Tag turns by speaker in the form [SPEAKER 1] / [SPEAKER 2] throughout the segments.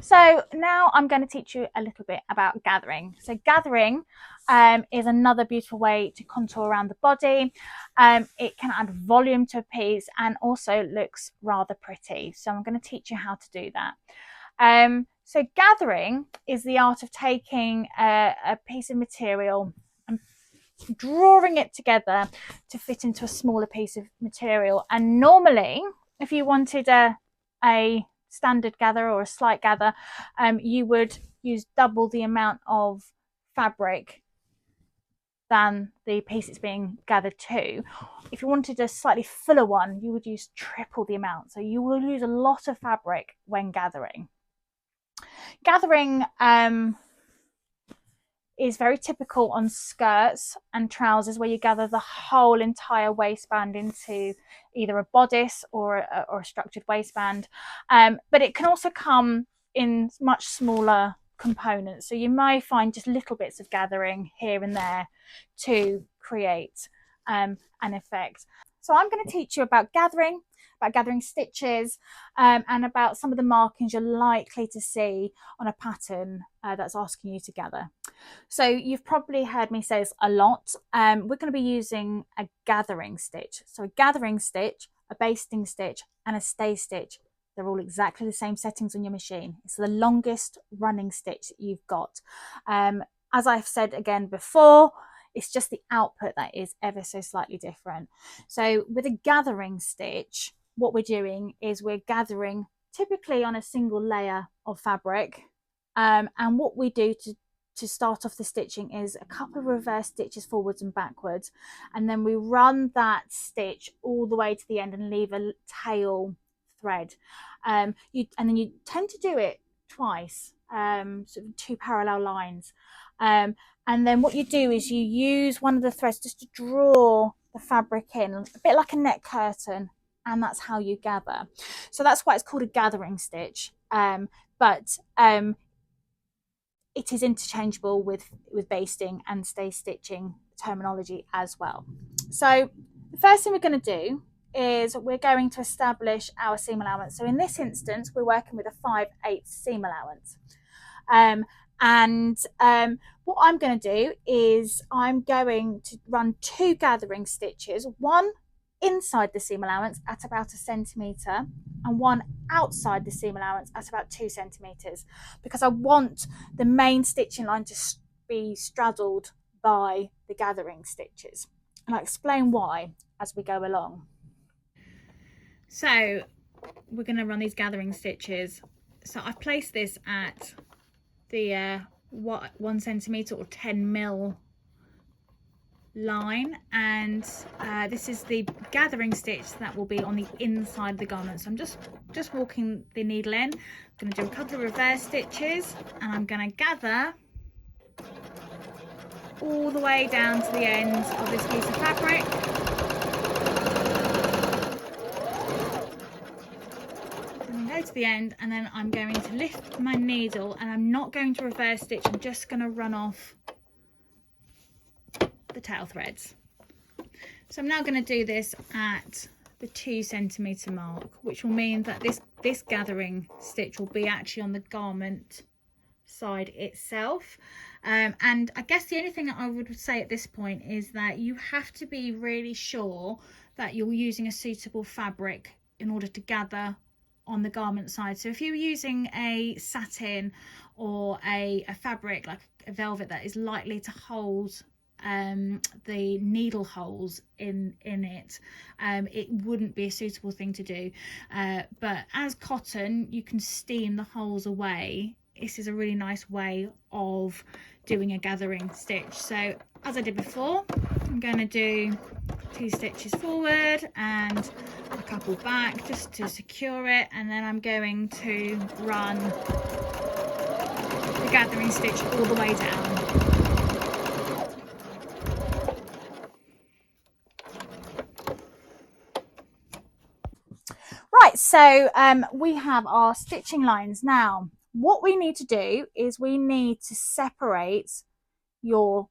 [SPEAKER 1] So now I'm going to teach you a little bit about gathering. So gathering is another beautiful way to contour around the body. It can add volume to a piece and also looks rather pretty. So I'm going to teach you how to do that. So gathering is the art of taking a piece of material and drawing it together to fit into a smaller piece of material. And normally, if you wanted a standard gather or a slight gather, you would use double the amount of fabric than the piece it's being gathered to. If you wanted a slightly fuller one, you would use triple the amount. So you will use a lot of fabric when gathering. Gathering is very typical on skirts and trousers, where you gather the whole entire waistband into either a bodice or a structured waistband. But it can also come in much smaller components. So you may find just little bits of gathering here and there to create an effect. So I'm going to teach you about gathering stitches, and about some of the markings you're likely to see on a pattern that's asking you to gather. So you've probably heard me say this a lot. We're going to be using a gathering stitch. So a gathering stitch, a basting stitch, and a stay stitch. They're all exactly the same settings on your machine. It's the longest running stitch that you've got. As I've said again before, it's just the output that is ever so slightly different. So with a gathering stitch, what we're doing is we're gathering typically on a single layer of fabric. And what we do to start off the stitching is a couple of reverse stitches forwards and backwards, and then we run that stitch all the way to the end and leave a tail thread. And then you tend to do it twice, sort of two parallel lines. And then what you do is you use one of the threads just to draw the fabric in, a bit like a net curtain, and that's how you gather. So that's why it's called a gathering stitch. But it is interchangeable with basting and stay stitching terminology as well. So the first thing we're going to do is we're going to establish our seam allowance. So in this instance, we're working with a 5/8 seam allowance. What I'm going to do is I'm going to run two gathering stitches, one inside the seam allowance at about 1 centimetre and one outside the seam allowance at about 2 centimetres, because I want the main stitching line to be straddled by the gathering stitches, and I'll explain why as we go along. So we're going to run these gathering stitches. So I've placed this at the 1 centimetre or 10 mil line, and this is the gathering stitch that will be on the inside of the garment. So I'm just walking the needle in. I'm going to do a couple of reverse stitches, and I'm going to gather all the way down to the end of this piece of fabric. And go to the end, and then I'm going to lift my needle, and I'm not going to reverse stitch. I'm just going to run off the tail threads. So I'm now going to do this at the 2 centimetre mark, which will mean that this gathering stitch will be actually on the garment side itself. And I guess the only thing that I would say at this point is that you have to be really sure that you're using a suitable fabric in order to gather on the garment side. So if you're using a satin or a fabric like a velvet that is likely to hold the needle holes in it, it wouldn't be a suitable thing to do. But as cotton, you can steam the holes away. This is a really nice way of doing a gathering stitch. So as I did before, I'm going to do 2 stitches forward and a couple back just to secure it, and then I'm going to run the gathering stitch all the way down. Right, so we have our stitching lines. Now, what we need to do is we need to separate your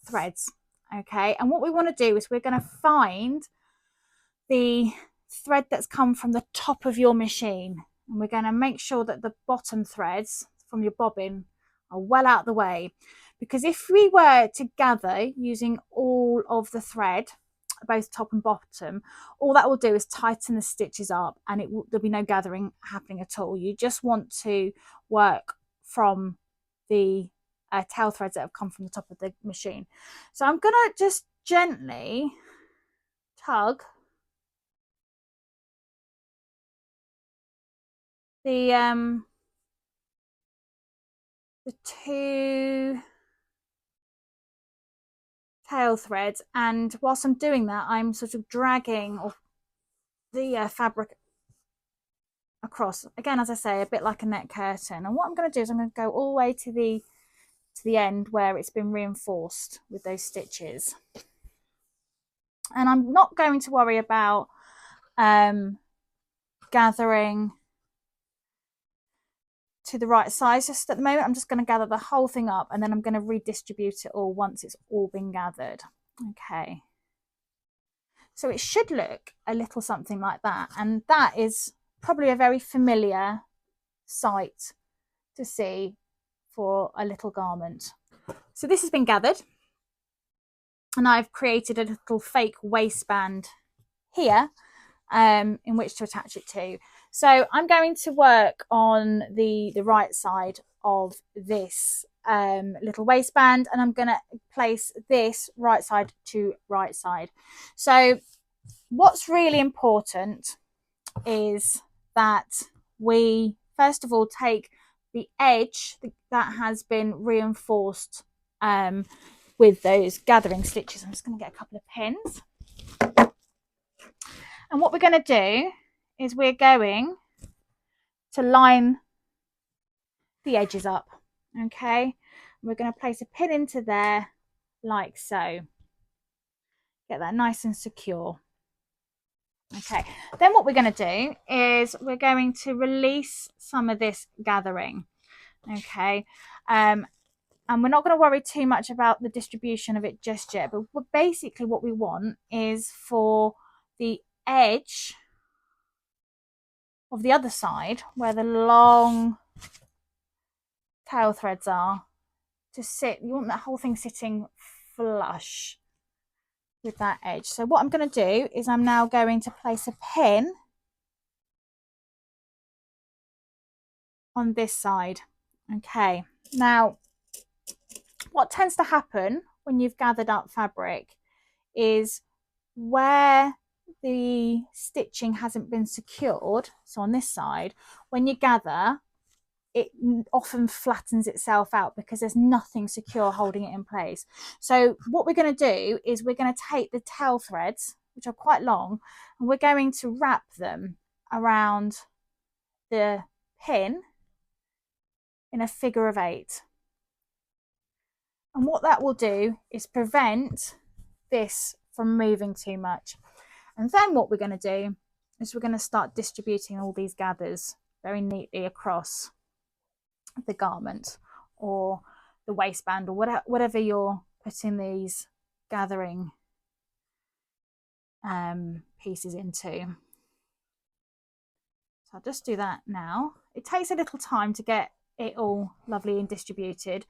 [SPEAKER 1] threads, okay? And what we want to do is we're going to find the thread that's come from the top of your machine, and we're going to make sure that the bottom threads from your bobbin are well out the way, because if we were to gather using all of the thread, both top and bottom, all that will do is tighten the stitches up, and there'll be no gathering happening at all. You just want to work from the tail threads that have come from the top of the machine. So I'm going to just gently tug the two tail threads, and whilst I'm doing that, I'm sort of dragging the fabric across, again, as I say, a bit like a net curtain. And what I'm going to do is I'm going to go all the way to the end where it's been reinforced with those stitches, and I'm not going to worry about gathering to the right size just at the moment. I'm just going to gather the whole thing up, and then I'm going to redistribute it all once it's all been gathered. Okay, so it should look a little something like that, and that is probably a very familiar sight to see for a little garment. So this has been gathered, and I've created a little fake waistband here in which to attach it to. So I'm going to work on the right side of this little waistband, and I'm going to place this right side to right side. So what's really important is that we first of all take the edge that has been reinforced with those gathering stitches. I'm just going to get a couple of pins. And what we're going to do is we're going to line the edges up. Okay, we're going to place a pin into there like so. Get that nice and secure. Okay, then what we're going to do is we're going to release some of this gathering. Okay, and we're not going to worry too much about the distribution of it just yet, but basically what we want is for the edge of the other side, where the long tail threads are, to sit. You want that whole thing sitting flush with that edge. So what I'm going to do is I'm now going to place a pin on this side. Okay, now what tends to happen when you've gathered up fabric is where the stitching hasn't been secured, so on this side, when you gather, it often flattens itself out because there's nothing secure holding it in place. So what we're going to do is we're going to take the tail threads, which are quite long, and we're going to wrap them around the pin in a figure of 8. And what that will do is prevent this from moving too much. And then what we're going to do is we're going to start distributing all these gathers very neatly across the garment or the waistband or whatever you're putting these gathering pieces into. So I'll just do that now. It takes a little time to get it all lovely and distributed,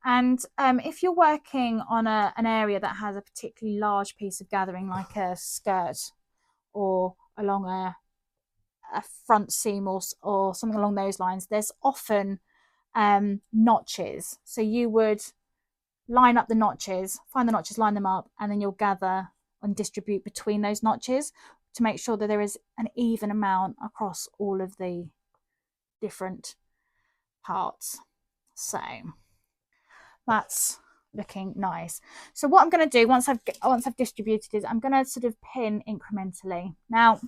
[SPEAKER 1] and if you're working on an area that has a particularly large piece of gathering, like a skirt or along a front seam or something along those lines, there's often notches. So you would line up the notches, find the notches, line them up, and then you'll gather and distribute between those notches to make sure that there is an even amount across all of the different parts. So that's looking nice. So what I'm going to do once I've distributed is I'm going to sort of pin incrementally. Now,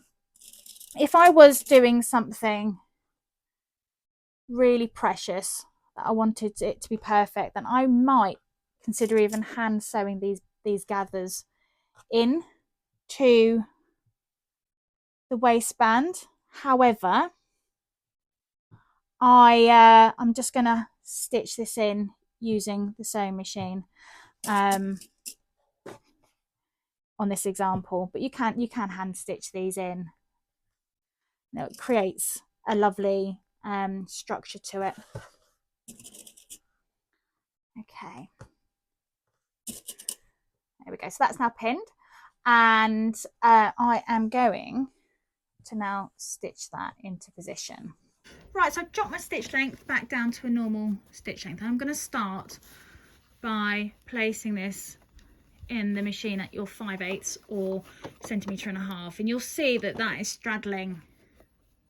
[SPEAKER 1] if I was doing something really precious that I wanted it to be perfect, then I might consider even hand sewing these gathers in to the waistband. However, I'm just going to stitch this in using the sewing machine on this example, but you can hand stitch these in. Now, it creates a lovely structure to it. Okay, there we go. So that's now pinned, and I am going to now stitch that into position. Right, so I've dropped my stitch length back down to a normal stitch length. I'm going to start by placing this in the machine at your 5/8 or 1.5 cm, and you'll see that that is straddling.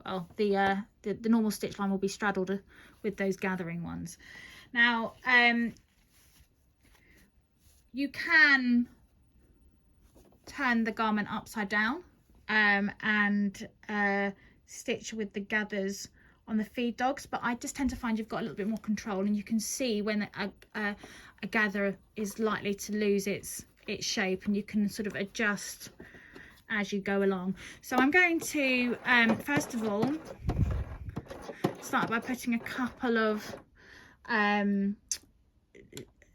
[SPEAKER 1] Well, the normal stitch line will be straddled with those gathering ones. Now, you can turn the garment upside down and stitch with the gathers on the feed dogs, but I just tend to find you've got a little bit more control, and you can see when a gather is likely to lose its shape, and you can sort of adjust as you go along. So I'm going to first of all start by putting a couple of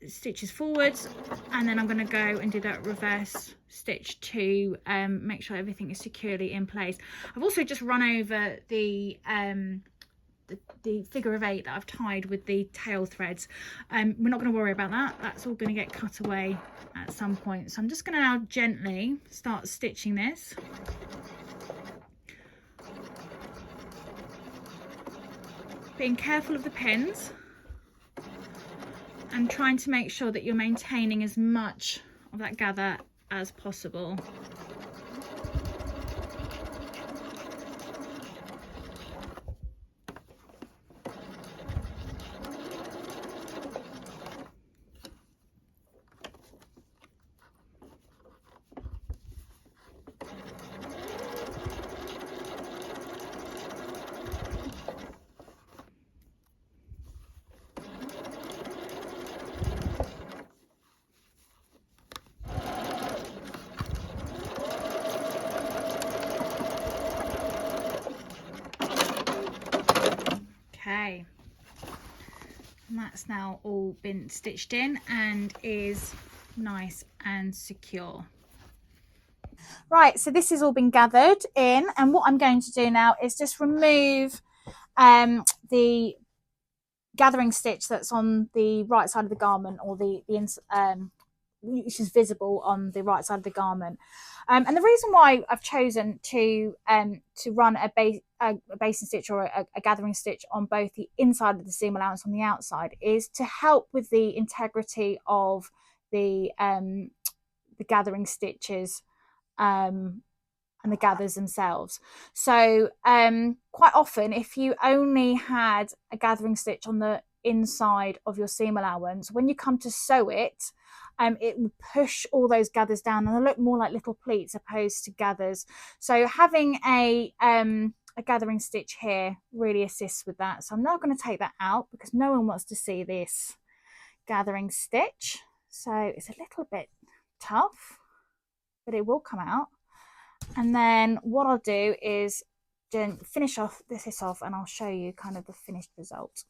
[SPEAKER 1] stitches forwards, and then I'm going to go and do that reverse stitch to make sure everything is securely in place. I've also just run over the figure of 8 that I've tied with the tail threads. We're not going to worry about that, that's all going to get cut away at some point. So I'm just going to now gently start stitching this. Being careful of the pins and trying to make sure that you're maintaining as much of that gather as possible. Okay, and that's now all been stitched in and is nice and secure. Right, so this has all been gathered in, and what I'm going to do now is just remove the gathering stitch that's on the right side of the garment, or which is visible on the right side of the garment. And the reason why I've chosen to run a basting stitch or a gathering stitch on both the inside of the seam allowance on the outside is to help with the integrity of the gathering stitches and the gathers themselves. So quite often, if you only had a gathering stitch on the inside of your seam allowance, when you come to sew it, it will push all those gathers down and they look more like little pleats opposed to gathers. So having a gathering stitch here really assists with that. So I'm now going to take that out because no one wants to see this gathering stitch. So it's a little bit tough, but it will come out. And then what I'll do is finish off this off, and I'll show you kind of the finished result.